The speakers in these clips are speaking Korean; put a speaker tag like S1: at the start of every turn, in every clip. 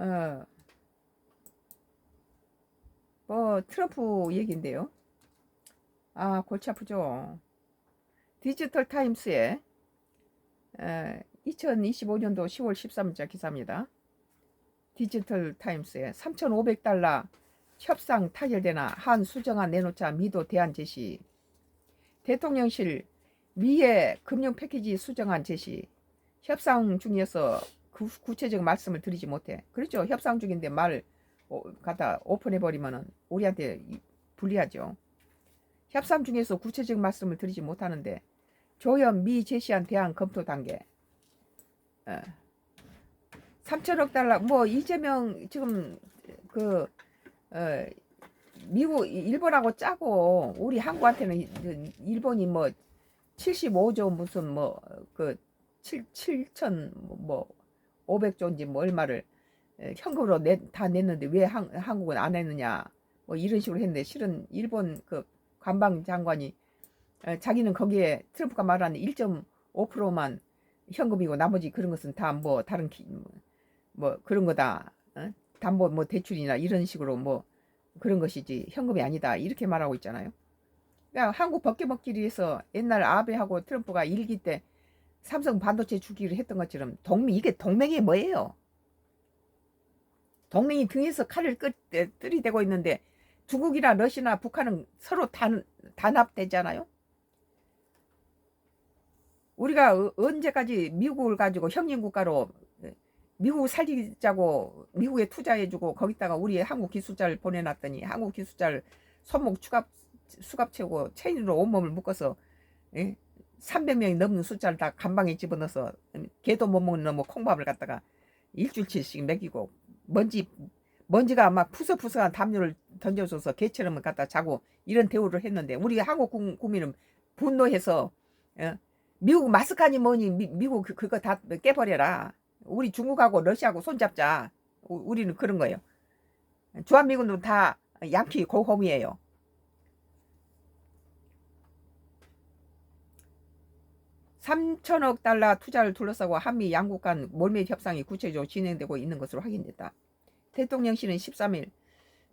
S1: 어, 뭐 트럼프 얘기인데요. 아, 골치 아프죠. 디지털 타임스에 2025년도 10월 13일자 기사입니다. 디지털 타임스에 3,500달러 협상 타결되나 한 수정안 내놓자 미도 대안 제시. 대통령실 미의 금융 패키지 수정안 제시. 협상 중이어서 구체적 말씀을 드리지 못해. 그렇죠. 협상 중인데 말 갖다 오픈해버리면은 우리한테 불리하죠. 협상 중에서 구체적 말씀을 드리지 못하는데 조연 미 제시한 대안 검토 단계. 3천억 달러 뭐 이재명 지금 그 미국 일본하고 짜고 우리 한국한테는 일본이 뭐 75조 무슨 뭐 그 7천 뭐 500조인지 뭐 얼마를 현금으로 다 냈는데 왜 한국은 안 했느냐 뭐 이런 식으로 했는데 실은 일본 그 관방 장관이 자기는 거기에 트럼프가 말하는 1.5%만 현금이고 나머지 그런 것은 다 뭐 다른 뭐 그런 거다. 담보 뭐 대출이나 이런 식으로 뭐 그런 것이지 현금이 아니다. 이렇게 말하고 있잖아요. 그러니까 한국 벗겨 먹기 위해서 옛날 아베하고 트럼프가 일기 때 삼성 반도체 주기를 했던 것처럼 이게 동맹이 뭐예요? 동맹이 등에서 칼을 들이대고 있는데 중국이나 러시아나 북한은 서로 단합되잖아요. 우리가 언제까지 미국을 가지고 형님국가로 미국 살리자고 미국에 투자해주고 거기다가 우리 한국 기술자를 보내놨더니 한국 기술자를 손목 수갑 채우고 체인으로 온몸을 묶어서 300명이 넘는 숫자를 다 간방에 집어넣어서 개도 못 먹는 뭐 콩밥을 갖다가 일주일치씩 먹이고 먼지가 막 푸석푸석한 담요를 던져줘서 개처럼 갖다 자고 이런 대우를 했는데 우리 한국 국민은 분노해서 미국 마스카니 뭐니 미국 그거 다 깨버려라. 우리 중국하고 러시아하고 손잡자. 우리는 그런 거예요. 주한미군도 다 양키 고홈이에요. $3천억 투자를 둘러싸고 한미 양국 간 몰매 협상이 구체적으로 진행되고 있는 것으로 확인됐다. 대통령실은 13일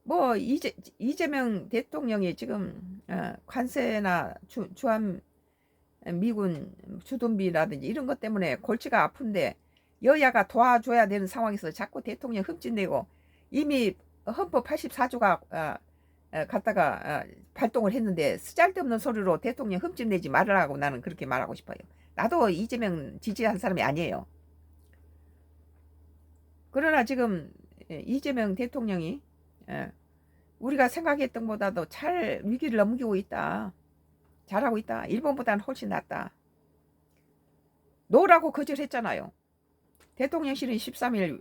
S1: 뭐 이재명 대통령이 지금 관세나 주한 미군 주둔비라든지 이런 것 때문에 골치가 아픈데 여야가 도와줘야 되는 상황에서 자꾸 대통령 흠집내고 이미 헌법 84조가 갖다가 발동을 했는데 쓰잘데없는 소리로 대통령 흠집내지 말라고 나는 그렇게 말하고 싶어요. 나도 이재명 지지한 사람이 아니에요. 그러나 지금 이재명 대통령이 우리가 생각했던 것보다도 잘 위기를 넘기고 있다. 잘하고 있다. 일본보다는 훨씬 낫다. 노라고 거절했잖아요. 대통령실은 13일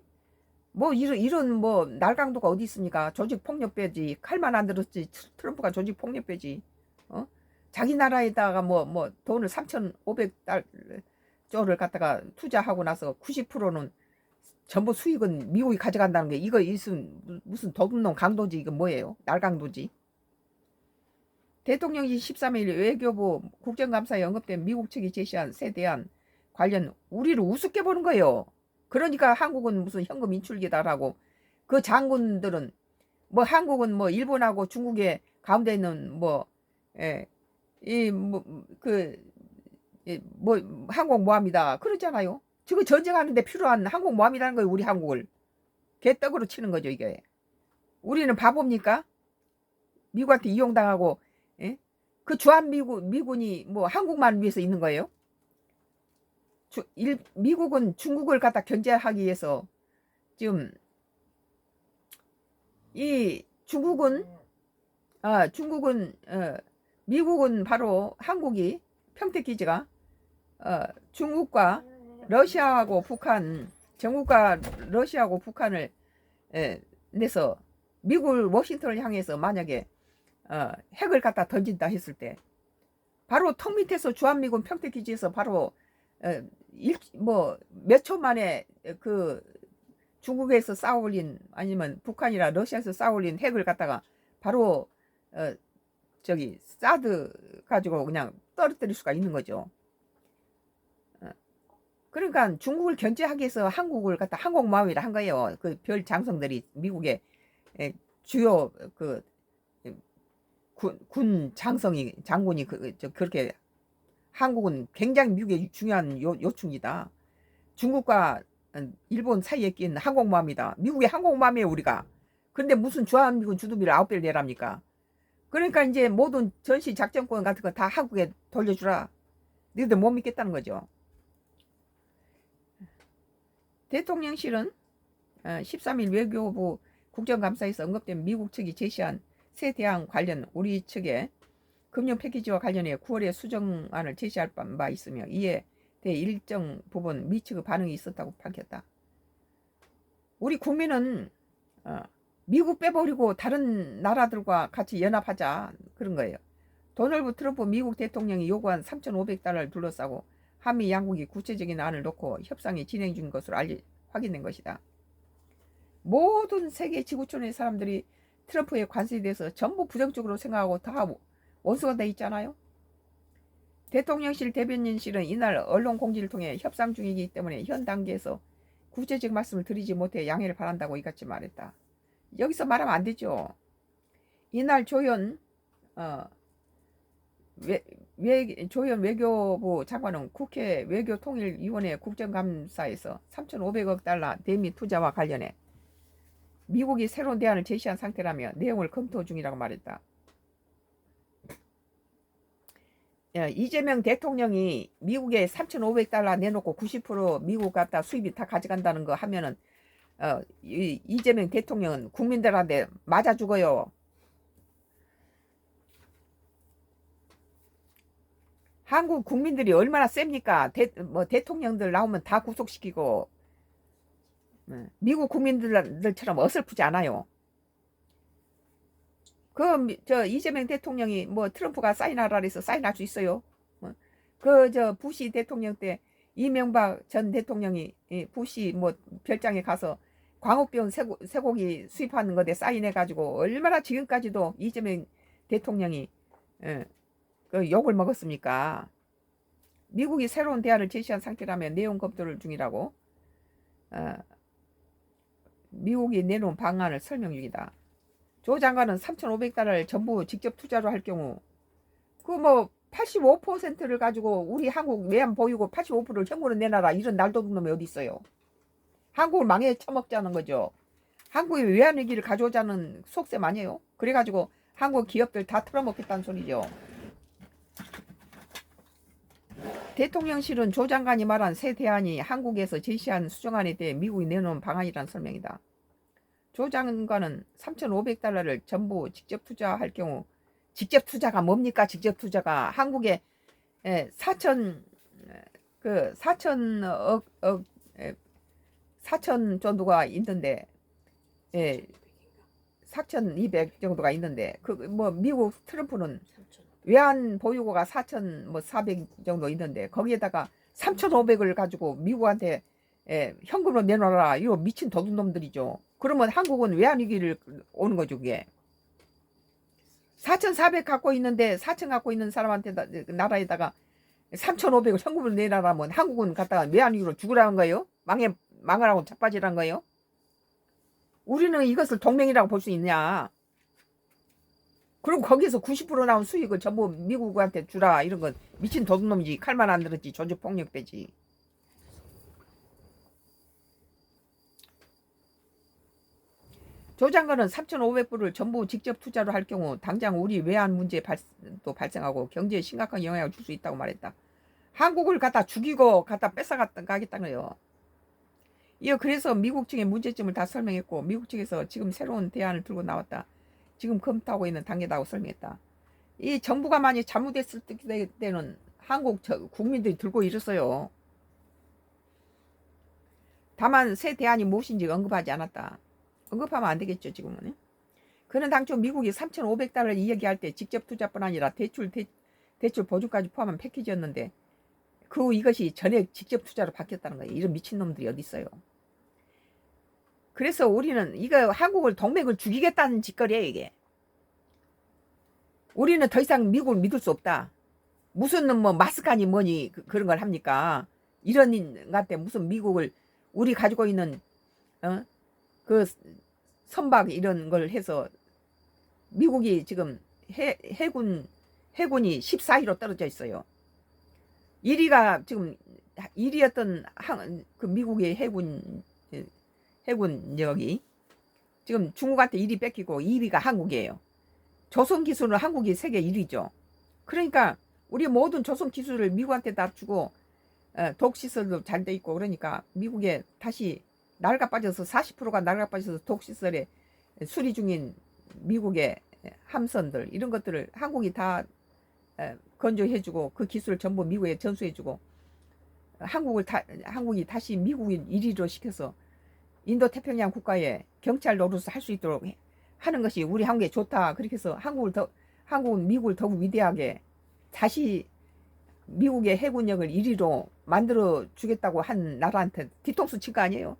S1: 뭐 이런 뭐 날강도가 어디 있습니까? 조직폭력배지. 칼만 안 들었지. 트럼프가 조직폭력배지. 자기 나라에다가 뭐 돈을 3,500조를 갖다가 투자하고 나서 90%는 전부 수익은 미국이 가져간다는 게 이거 무슨 도둑놈 강도지. 이거 뭐예요? 날강도지. 대통령이 13일 외교부 국정감사에 언급된 미국 측이 제시한 세대안 관련 우리를 우습게 보는 거예요. 그러니까 한국은 무슨 현금 인출기다라고 그 장군들은 뭐 한국은 뭐 일본하고 중국의 가운데 있는 항공모함이다 그러잖아요. 지금 전쟁하는데 필요한 항공모함이라는 거예요. 우리 한국을 개떡으로 치는 거죠. 이게 우리는 바보입니까? 미국한테 이용당하고 그 미군이 뭐 한국만 위해서 있는 거예요? 미국은 중국을 갖다 견제하기 위해서 지금 이 중국은 미국은 바로 한국이 평택기지가 중국과 러시아하고 북한 정국과 러시아하고 북한을 내서 미국을 워싱턴을 향해서 만약에 핵을 갖다 던진다 했을 때 바로 턱 밑에서 주한미군 평택기지에서 바로 몇 초 만에 그 중국에서 쌓아올린 아니면 북한이나 러시아에서 쌓아올린 핵을 갖다가 바로 사드 가지고 그냥 떨어뜨릴 수가 있는 거죠. 그러니까 중국을 견제하기 위해서 한국을 갖다 항공모함이라 한 거예요. 그 별 장성들이 미국의 주요 그 군 장성이 장군이 그렇게 한국은 굉장히 미국의 중요한 요충이다. 중국과 일본 사이에 낀 항공모함이다. 미국의 항공모함이에요 우리가. 근데 무슨 주한미군 주둔비를 9배를 내랍니까? 그러니까 이제 모든 전시 작전권 같은 거 다 한국에 돌려주라. 너희들 못 믿겠다는 거죠. 대통령실은 13일 외교부 국정감사에서 언급된 미국 측이 제시한 새 대항 관련 우리 측의 금융 패키지와 관련해 9월에 수정안을 제시할 바 있으며 이에 대해 일정 부분 미 측의 반응이 있었다고 밝혔다. 우리 국민은 미국 빼버리고 다른 나라들과 같이 연합하자 그런 거예요. 도널드 트럼프 미국 대통령이 요구한 3,500달러를 둘러싸고 한미 양국이 구체적인 안을 놓고 협상이 진행 중인 것으로 확인된 것이다. 모든 세계 지구촌의 사람들이 트럼프의 관세에 대해서 전부 부정적으로 생각하고 다 원수가 돼 있잖아요. 대통령실 대변인실은 이날 언론 공지를 통해 협상 중이기 때문에 현 단계에서 구체적 말씀을 드리지 못해 양해를 바란다고 이같이 말했다. 여기서 말하면 안 되죠. 이날 조현 외교부 장관은 국회 외교통일위원회 국정감사에서 3,500억 달러 대미 투자와 관련해 미국이 새로운 대안을 제시한 상태라며 내용을 검토 중이라고 말했다. 이재명 대통령이 미국에 3,500달러 내놓고 90% 미국 갖다 수입이 다 가져간다는 거 하면은 이재명 대통령은 국민들한테 맞아 죽어요. 한국 국민들이 얼마나 셉니까? 대통령들 나오면 다 구속시키고 미국 국민들처럼 어설프지 않아요. 이재명 대통령이 트럼프가 사인하라 그래서 사인할 수 있어요. 부시 대통령 때 이명박 전 대통령이 부시 별장에 가서 광우병 쇠고기 수입하는 것에 사인해가지고 얼마나 지금까지도 이재명 대통령이 그 욕을 먹었습니까? 미국이 새로운 대안을 제시한 상태라면 내용 검토를 중이라고 미국이 내놓은 방안을 설명 중이다. 조 장관은 3,500달러를 전부 직접 투자로 할 경우 85%를 가지고 우리 한국 외환 보유고 85%를 현금으로 내놔라 이런 날도둑 놈이 어디 있어요. 한국을 망해 처먹자는 거죠. 한국의 외환 위기를 가져오자는 속셈 아니에요. 그래가지고 한국 기업들 다 털어먹겠다는 소리죠. 대통령실은 조 장관이 말한 새 대안이 한국에서 제시한 수정안에 대해 미국이 내놓은 방안이라는 설명이다. 조 장관은 3,500달러를 전부 직접 투자할 경우 직접 투자가 뭡니까? 직접 투자가 한국에 4천 정도가 있는데 4,200 정도가 있는데 미국 트럼프는 외환 보유고가 4,400 정도 있는데 거기에다가 3,500을 가지고 미국한테 현금으로 내놔라. 이거 미친 도둑놈들이죠. 그러면 한국은 외환위기를 오는 거죠. 그게 4,400 갖고 있는데 4,000 갖고 있는 사람한테 나라에다가 3,500을 현금으로 내놔라면 한국은 갖다가 외환위기로 죽으라는 거예요. 망하라고 자빠지라는 거예요. 우리는 이것을 동맹이라고 볼 수 있냐. 그리고 거기서 90% 나온 수익을 전부 미국한테 주라. 이런 건 미친 도둑놈이지. 칼만 안 들었지. 조직폭력배지. 조 장관은 3,500불을 전부 직접 투자로 할 경우 당장 우리 외환 문제도 발생하고 경제에 심각한 영향을 줄 수 있다고 말했다. 한국을 갖다 죽이고 갖다 뺏어가겠다는 거예요. 그래서 미국 측의 문제점을 다 설명했고 미국 측에서 지금 새로운 대안을 들고 나왔다. 지금 검토하고 있는 단계다고 설명했다. 이 정부가 많이 잘못했을 때는 한국 국민들이 들고 일었어요. 다만 새 대안이 무엇인지 언급하지 않았다. 언급하면 안 되겠죠, 지금은. 그는 당초 미국이 3,500달러를 이야기할 때 직접 투자뿐 아니라 대출 보증까지 포함한 패키지였는데 이것이 전액 직접 투자로 바뀌었다는 거예요. 이런 미친놈들이 어디 있어요. 그래서 우리는 한국을 동맹을 죽이겠다는 짓거리예요, 이게. 우리는 더 이상 미국을 믿을 수 없다. 무슨 마스카니 뭐니 그런 걸 합니까? 이런 것 같아. 무슨 미국을 우리 가지고 있는 그 선박 이런 걸 해서 미국이 지금 해군이 14위로 떨어져 있어요. 1위가 지금 1위였던 그 미국의 해군력이 지금 중국한테 1위 뺏기고 2위가 한국이에요. 조선 기술은 한국이 세계 1위죠. 그러니까 우리 모든 조선 기술을 미국한테 다 주고 독시설도 잘 돼 있고 그러니까 미국에 다시 낡아 빠져서 40%가 낡아 빠져서 독시설에 수리 중인 미국의 함선들 이런 것들을 한국이 다 건조해주고 그 기술을 전부 미국에 전수해주고 한국이 다시 미국인 1위로 시켜서 인도 태평양 국가에 경찰 노릇을 할 수 있도록 하는 것이 우리 한국에 좋다. 그렇게 해서 한국은 미국을 더욱 위대하게 다시 미국의 해군력을 1위로 만들어 주겠다고 한 나라한테 뒤통수 친 거 아니에요?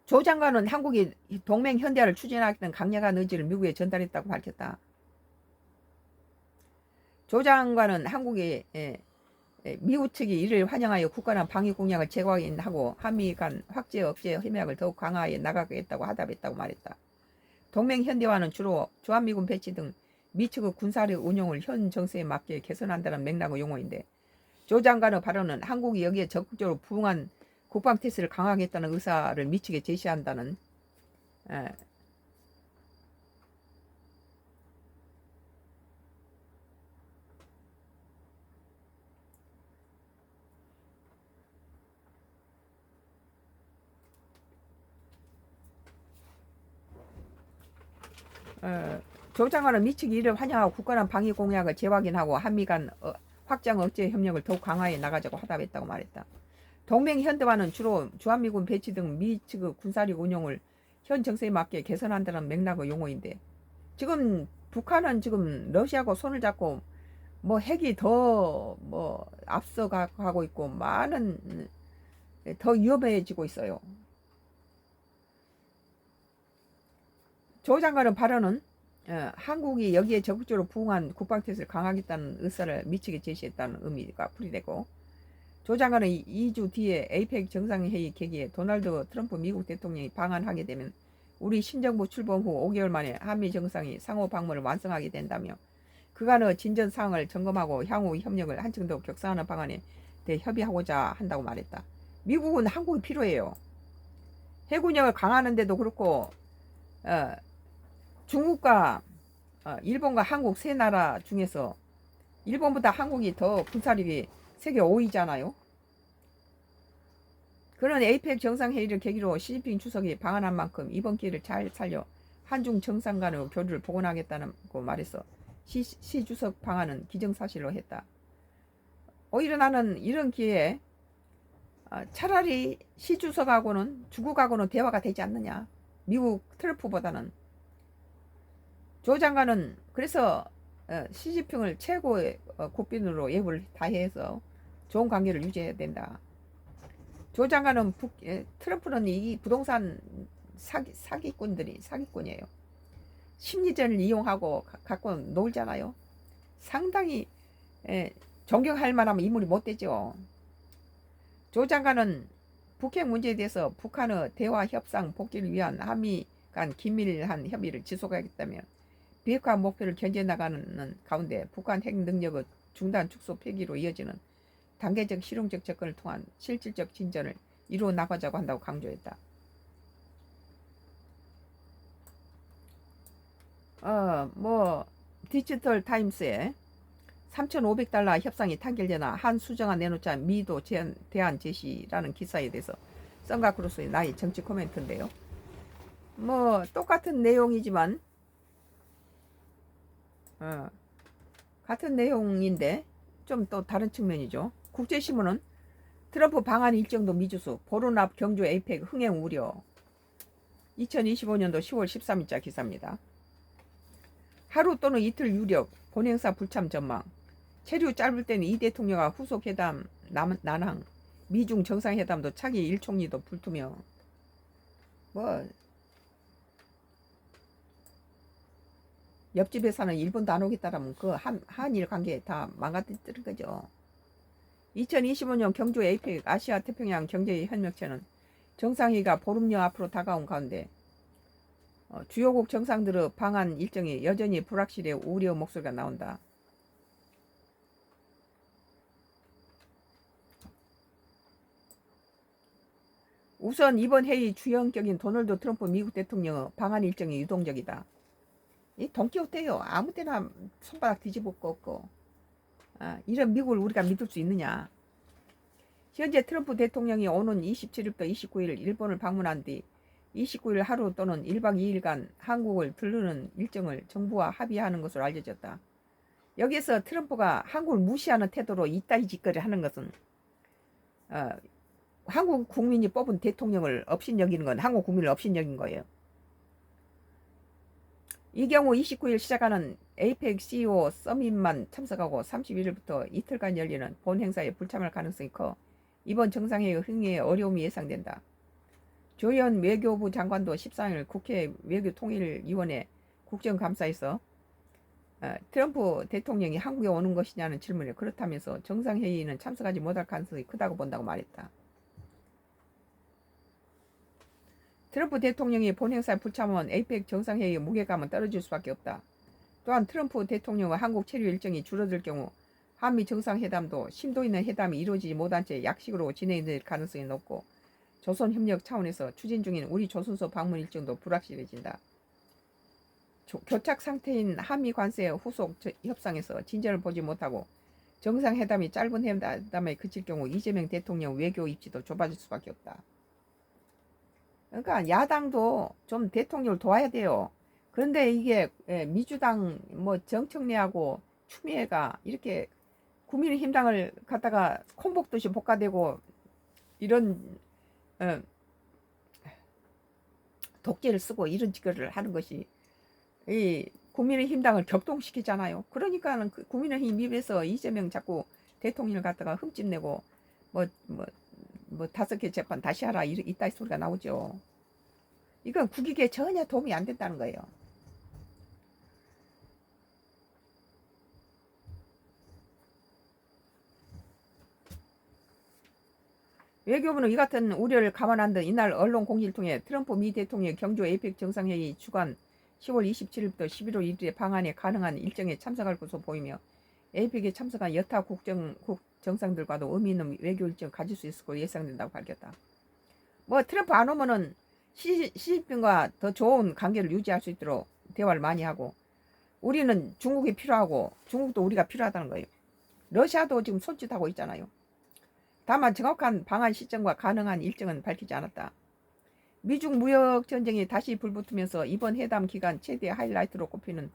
S1: 조 장관은 한국이 동맹 현대화를 추진하겠다는 강력한 의지를 미국에 전달했다고 밝혔다. 조 장관은 한국이 미국 측이 이를 환영하여 국가나 방위 공약을 재확인하고 한미 간 확제 억제 협약을 더욱 강화해 나가겠다고 하답했다고 말했다. 동맹 현대화는 주로 주한미군 배치 등 미 측의 군사력 운용을 현 정세에 맞게 개선한다는 맥락의 용어인데 조 장관의 발언은 한국이 여기에 적극적으로 부응한 국방 태세를 강화하겠다는 의사를 미 측에 제시한다는 조 장관은 미 측이 이를 환영하고 국가란 방위 공약을 재확인하고 한미 간 확장 억제 협력을 더욱 강화해 나가자고 하답했다고 말했다. 동맹 현대화는 주로 주한미군 배치 등 미 측의 군사력 운용을 현 정세에 맞게 개선한다는 맥락의 용어인데 지금 북한은 지금 러시아하고 손을 잡고 뭐 핵이 더 뭐 앞서가고 있고 많은 더 위험해지고 있어요. 조 장관의 발언은 한국이 여기에 적극적으로 부응한 국방태세를 강화하겠다는 의사를 미치게 제시했다는 의미가 풀이되고 조 장관은 2주 뒤에 에이펙 정상회의 계기에 도널드 트럼프 미국 대통령이 방한하게 되면 우리 신정부 출범 후 5개월 만에 한미 정상이 상호 방문을 완성하게 된다며 그간의 진전 사항을 점검하고 향후 협력을 한층 더 격상하는 방안에 대해 협의하고자 한다고 말했다. 미국은 한국이 필요해요. 해군력을 강화하는데도 그렇고 중국과 일본과 한국 세 나라 중에서 일본보다 한국이 더 군사력이 세계 5위잖아요. 그런 에이펙 정상회의를 계기로 시진핑 주석이 방한한 만큼 이번 기회를 잘 살려 한중 정상 간의 교류를 복원하겠다고 말해서 시 주석 방한은 기정사실로 했다. 오히려 나는 이런 기회에 차라리 시 주석하고는 중국하고는 대화가 되지 않느냐. 미국 트럼프보다는. 조 장관은 그래서 시진핑을 최고의 국빈으로 예우를 다해서 좋은 관계를 유지해야 된다. 조 장관은 트럼프는 이 부동산 사기꾼이에요. 심리전을 이용하고 갖고 놀잖아요. 상당히 존경할 만한 인물이 못 되죠. 조 장관은 북핵 문제에 대해서 북한의 대화 협상 복귀를 위한 한미 간 긴밀한 협의를 지속하겠다며 비핵화 목표를 견제 나가는 가운데 북한 핵 능력의 중단 축소 폐기로 이어지는 단계적 실용적 접근을 통한 실질적 진전을 이루어 나가자고 한다고 강조했다. 디지털 타임스에 3,500달러 협상이 타결되나 한 수정안 내놓자 미도 대안 제시라는 기사에 대해서 썬가크루스의 나의 정치 코멘트인데요. 똑같은 내용이지만 같은 내용인데 좀 또 다른 측면이죠. 국제신문은 트럼프 방한 일정도 미주수, 보름 앞 경주 에이펙 흥행 우려. 2025년도 10월 13일자 기사입니다. 하루 또는 이틀 유력, 본행사 불참 전망. 체류 짧을 때는 이 대통령과 후속회담 난항, 미중 정상회담도 차기 1총리도 불투명. 옆집에 사는 일본도 안 오겠다라면 그 한일 관계 다 망가뜨리는 거죠. 2025년 경주 에이펙 아시아 태평양 경제협력체는 정상회의가 보름여 앞으로 다가온 가운데 주요국 정상들의 방한 일정이 여전히 불확실해 우려 목소리가 나온다. 우선 이번 회의 주연격인 도널드 트럼프 미국 대통령의 방한 일정이 유동적이다. 이 돈키호테요. 아무 때나 손바닥 뒤집을 거 없고 이런 미국을 우리가 믿을 수 있느냐. 현재 트럼프 대통령이 오는 27일부터 29일 일본을 방문한 뒤 29일 하루 또는 1박 2일간 한국을 들르는 일정을 정부와 합의하는 것으로 알려졌다. 여기에서 트럼프가 한국을 무시하는 태도로 이따위 짓거리를 하는 것은 한국 국민이 뽑은 대통령을 업신여기는 건 한국 국민을 업신여긴 거예요. 이 경우 29일 시작하는 에이펙 CEO 서밋만 참석하고 31일부터 이틀간 열리는 본 행사에 불참할 가능성이 커 이번 정상회의 흥행에 어려움이 예상된다. 조현 외교부 장관도 13일 국회 외교통일위원회 국정감사에서 트럼프 대통령이 한국에 오는 것이냐는 질문에 그렇다면서 정상회의는 참석하지 못할 가능성이 크다고 본다고 말했다. 트럼프 대통령이 본행사에 불참한 에이펙 정상회의의 무게감은 떨어질 수밖에 없다. 또한 트럼프 대통령의 한국 체류 일정이 줄어들 경우 한미 정상회담도 심도 있는 회담이 이루어지지 못한 채 약식으로 진행될 가능성이 높고 조선협력 차원에서 추진 중인 우리 조선소 방문 일정도 불확실해진다. 교착 상태인 한미 관세 후속 협상에서 진전을 보지 못하고 정상회담이 짧은 회담에 그칠 경우 이재명 대통령 외교 입지도 좁아질 수밖에 없다. 그러니까 야당도 좀 대통령을 도와야 돼요. 그런데 이게 민주당 뭐 정청래하고 추미애가 이렇게 국민의힘당을 갖다가 콩복듯이 볶아대고 이런 독재를 쓰고 이런 짓거리를 하는 것이 이 국민의힘당을 격동시키잖아요. 그러니까는 그 국민의힘 입에서 이재명 자꾸 대통령을 갖다가 흠집내고 뭐 5개 재판 다시 하라 이따 소리가 나오죠. 이건 국익에 전혀 도움이 안 된다는 거예요. 외교부는 이 같은 우려를 감안한 듯 이날 언론 공지를 통해 트럼프 미 대통령의 경주 에이펙 정상회의 주관 10월 27일부터 11월 1일에 방한에 가능한 일정에 참석할 것으로 보이며 에이펙에 참석한 여타 국 정상들과도 의미 있는 외교 일정을 가질 수 있을 것으로 예상된다고 밝혔다. 뭐 트럼프 안 오면은 시진핑과 더 좋은 관계를 유지할 수 있도록 대화를 많이 하고 우리는 중국이 필요하고 중국도 우리가 필요하다는 거예요. 러시아도 지금 손짓하고 있잖아요. 다만 정확한 방한 시점과 가능한 일정은 밝히지 않았다. 미중 무역 전쟁이 다시 불붙으면서 이번 회담 기간 최대 하이라이트로 꼽히는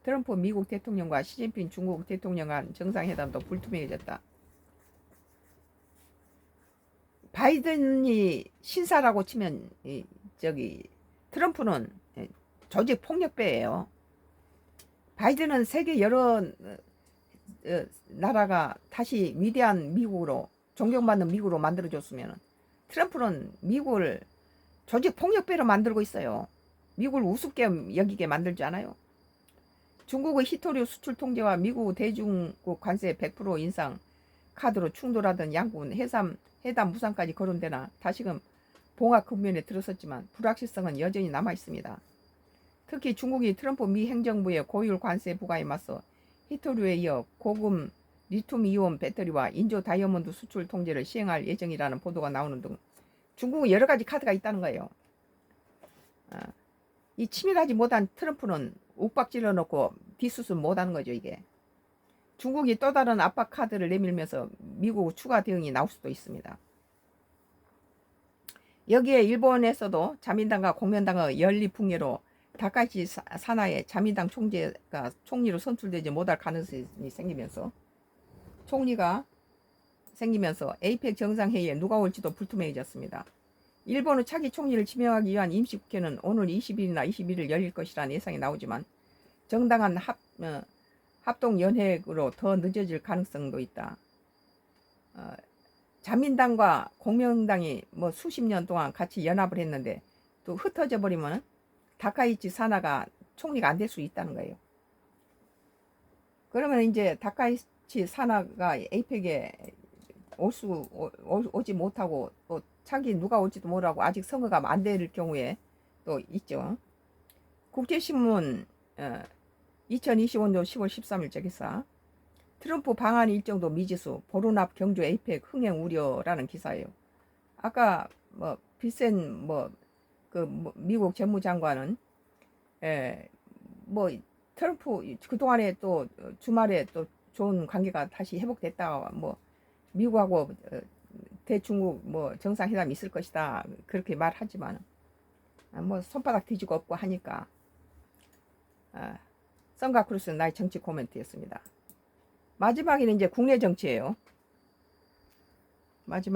S1: 트럼프 미국 대통령과 시진핑 중국 대통령 간 정상회담도 불투명해졌다. 바이든이 신사라고 치면 트럼프는 조직 폭력배예요. 바이든은 세계 여러 나라가 다시 위대한 미국으로 존경받는 미국으로 만들어줬으면 트럼프는 미국을 조직 폭력배로 만들고 있어요. 미국을 우습게 여기게 만들지 않아요. 중국의 히토류 수출 통제와 미국 대중국 관세 100% 인상, 카드로 충돌하던 양국은 해담 무산까지 거론되나 다시금 봉합 국면에 들어섰지만 불확실성은 여전히 남아 있습니다. 특히 중국이 트럼프 미 행정부의 고율 관세 부과에 맞서 히토류에 이어 고금 리튬이온 배터리와 인조 다이아몬드 수출 통제를 시행할 예정이라는 보도가 나오는 등 중국은 여러 가지 카드가 있다는 거예요. 이 치밀하지 못한 트럼프는 욱박질러 놓고 뒷수습 못하는 거죠. 이게 중국이 또 다른 압박 카드를 내밀면서 미국 추가 대응이 나올 수도 있습니다. 여기에 일본에서도 자민당과 공면당의 연립붕괴로 다카이치 사나의 자민당 총재가 총리로 선출되지 못할 가능성이 생기면서 에이펙 정상회의에 누가 올지도 불투명해졌습니다. 일본의 차기 총리를 지명하기 위한 임시국회는 오늘 20일이나 21일 열릴 것이라는 예상이 나오지만 정당한 합동연획으로 더 늦어질 가능성도 있다. 자민당과 공명당이 수십 년 동안 같이 연합을 했는데 또 흩어져 버리면 다카이치 사나가 총리가 안 될 수 있다는 거예요. 그러면 이제 다카이치 사나가 에이펙에 오지 못하고 또 차기 누가 올지도 모르고 아직 선거가 안 될 경우에 또 있죠. 국제신문 2025년 10월 13일자 기사. 트럼프 방한 일정도 미지수, 보른 앞 경주 에이펙 흥행 우려라는 기사예요. 아까 뭐 빌센 미국 재무장관은 뭐 트럼프 그동안에 또 주말에 또 좋은 관계가 다시 회복됐다, 뭐 미국하고 대중국 뭐 정상회담이 있을 것이다 그렇게 말하지만 뭐 손바닥 뒤지고 없고 하니까 선가크루스는 나의 정치 코멘트였습니다. 마지막에는 이제 국내 정치예요. 마지막